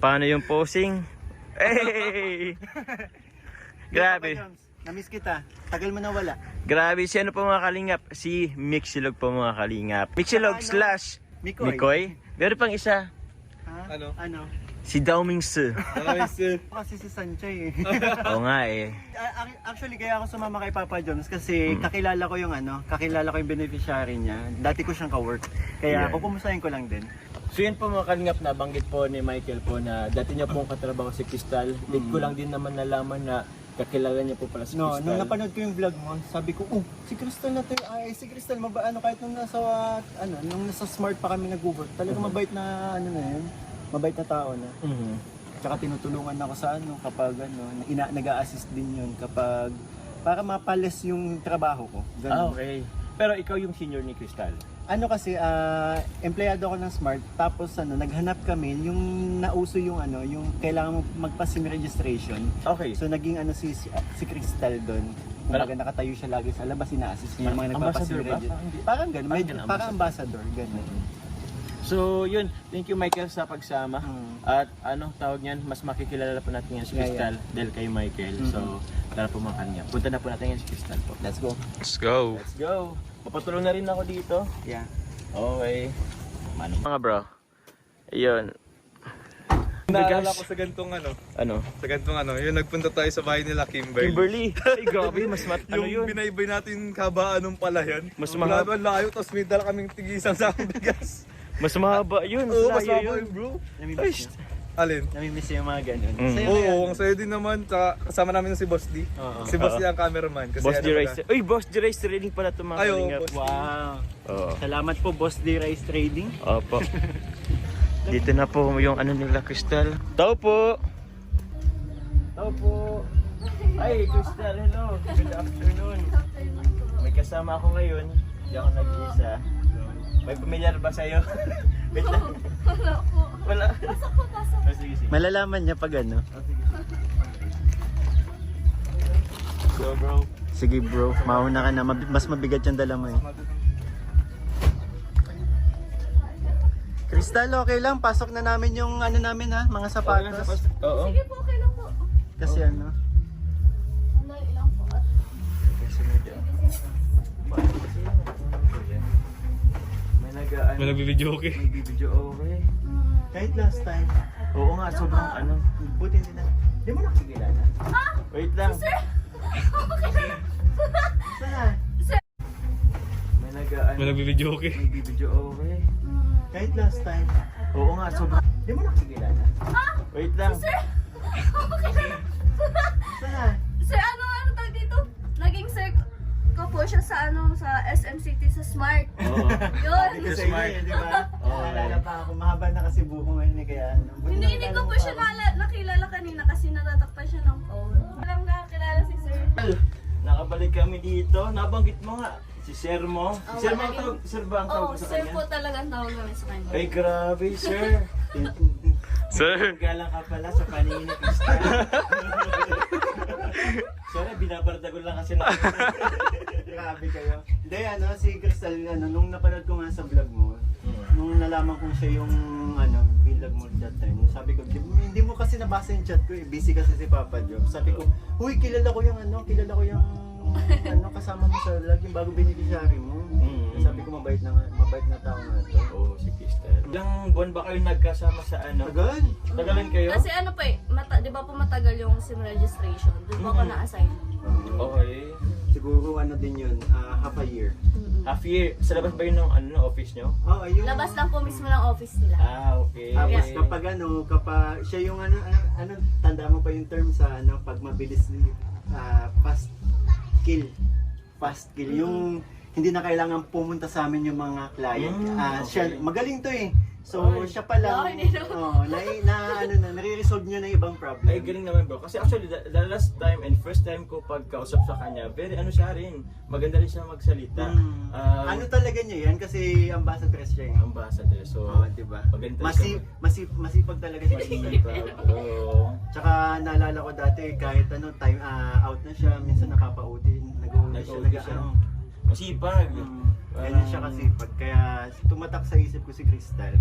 Paano yung posing? Hey! Grabe. Namiss kita. Tagal mo na wala. Grabe, si ano po mga kalingap? Si Mixilog po mga kalingap. Mixilog slash Mikoy. Meron pang isa. Ha? Ano? Si Daoming Su. Kasi si Sanchay eh. Oo nga eh. Actually, kaya ako sumama kay Papa Jones kasi kakilala ko yung beneficiary niya. Dati ko siyang ka-work. Kaya kukumustahin ko lang din. So yun po mga kalingap, nabanggit po ni Michael po na dati niya pong katrabaho si Crystal. Dito ko lang din naman nalaman na kakilala niya po pala si Crystal. Nung napanood ko yung vlog mo, sabi ko, si Crystal na to. Ay, si Crystal, kahit nung nasa Smart pa kami nag-work, talaga mabait na, mabait na tao na. Tsaka tinutulungan ako sa kapag nag-a-assist din yun kapag, para mapalis yung trabaho ko. Ganun. Okay. Pero ikaw yung senior ni Crystal? Kasi, empleyado ako ng Smart, tapos naghanap kami, yung nauso yung yung kailangan mo magpa-SIM registration. Okay. So naging si Crystal doon. Kumbaga nakatayo siya lagi sa labas, ina-assist niya yung mga nagpapa-SIM registration. Parang gano'n, parang ambassador, gano'n. So yun, thank you Michael sa pagsama. At tawag niyan, mas makikilala pa natin yan si Crystal dahil kay Michael. So tara po mga kalingap. Punta na po natin yan si Crystal po. Let's go. Let's go. Let's go. Papatulong na rin ako dito. Yeah. Okay. Mga bro. Ayun. Naalala ko sa gantong yung nagpunta tayo sa bahay nila Kimberly. Kimberly. Ay grabe, mas Yung binaybay natin kabaan ng palayan. Mas mahaba. Layo, tapos may dala kaming tigisang sa bigas. Mas mahaba yun. Oo, mas layo mahaba yun. yun bro. Namimiss niyo. Alin? Namimiss yung mga gano'n. Oo, ang sayo din naman. Tsaka kasama namin si Boss D. Si Boss D ang cameraman. Kasi Boss D Rice. Uy, Boss D Rice Trading pala ito mga Ay, oo, kalingap. Boss D. Wow. Oo. Salamat po, Boss D Rice Trading. Opo. Dito na po yung nila Crystal. Tao po. Tao po. Ay, Crystal, hello. Good afternoon. May kasama ako ngayon. Hindi ako nag-iisa. May pamilyar ba sa'yo? Wait lang. Wala po. Wala. Pasok po, pasok. Sige, sige. Malalaman niya pag So bro. Sige bro, mauna ka na. Mas mabigat yung dala mo eh. Crystal, okay lang. Pasok na namin yung namin mga sapatos. Oo. Sige po, okay lang po. Kasi Sandali lang po. May nagbibideo okay. May bibidyo okay. Kahit last time. Oo nga, sobrang Buti hindi na. Di mo nakikilala? Wait lang. Sir! Okay. Saan? May nagbibideo okay. May bibidyo okay. Kahit last time. Oo nga, sobrang Di mo nakikilala? Wait lang. Sir! Okay. Saan? Sir, ano tawag dito? Naging sir ko po siya sa SM City sa Smart. Oo. Yun. Hindi ko sa inyo eh, di ba? Naalala pa ako. Mahaba na kasi buko ngayon eh, kaya Buti Hindi nakilala ko mo po pa siya ako. nakilala kanina kasi natatakpan siya ng phone. Walang nakakilala si sir. Nakabalik kami dito. Nabanggit mo nga. Si Sir mo. Sir ba ang tawag? Sir ba ang tawag Oo, sa sir kanya? po talaga ang tawag namin sa kanya. Ay, grabe, sir. Sir. Galang ka pala sa paningin ni Crystal. Sorry, binabardagon lang kasi na. Grabe kayo. Hindi, si Crystal, nung napanood ko nga sa vlog mo, nung nalaman kong siya yung, vlog mo that time, sabi ko, hindi mo kasi nabasa yung chat ko eh, busy kasi si Papa Job. Sabi ko, huy, kilala ko yung, kasama mo sa vlog, yung bago beneficiary mo. Sabi ko, mabait na tao nga to. Oo, si Crystal. Ilang buwan ba kayo nagkasama sa Tagal? Tagalan kayo? Kasi di ba po matagal yung SIM registration? Doon po ako na-assign. Okay. Siguro din yun, half a year. Half year. Sa labas ba yun ng office nyo? Oo, yung... Labas lang po mismo ng office nila. Okay. Tapos kapag siya yung tanda mo pa yung term sa pag mabilis fast kill. Yung hindi na kailangan pumunta sa amin yung mga client. Siya magaling to eh. So siya pa lang nare-resolve niya na ibang problem. Ay, galing naman bro. Kasi actually, the last time and first time ko pagkausap sa kanya, very siya rin. Maganda rin siya magsalita. Talaga niya yan kasi ambassadress siya eh. Ambassador. So, diba? maganda Masipag talaga siya. Oo. Tsaka naalala ko dati kahit time out na siya, minsan napapauti, nag-uuli siya. Masipag. Ganyan siya kasipag. Kaya tumatak sa isip ko si Crystal.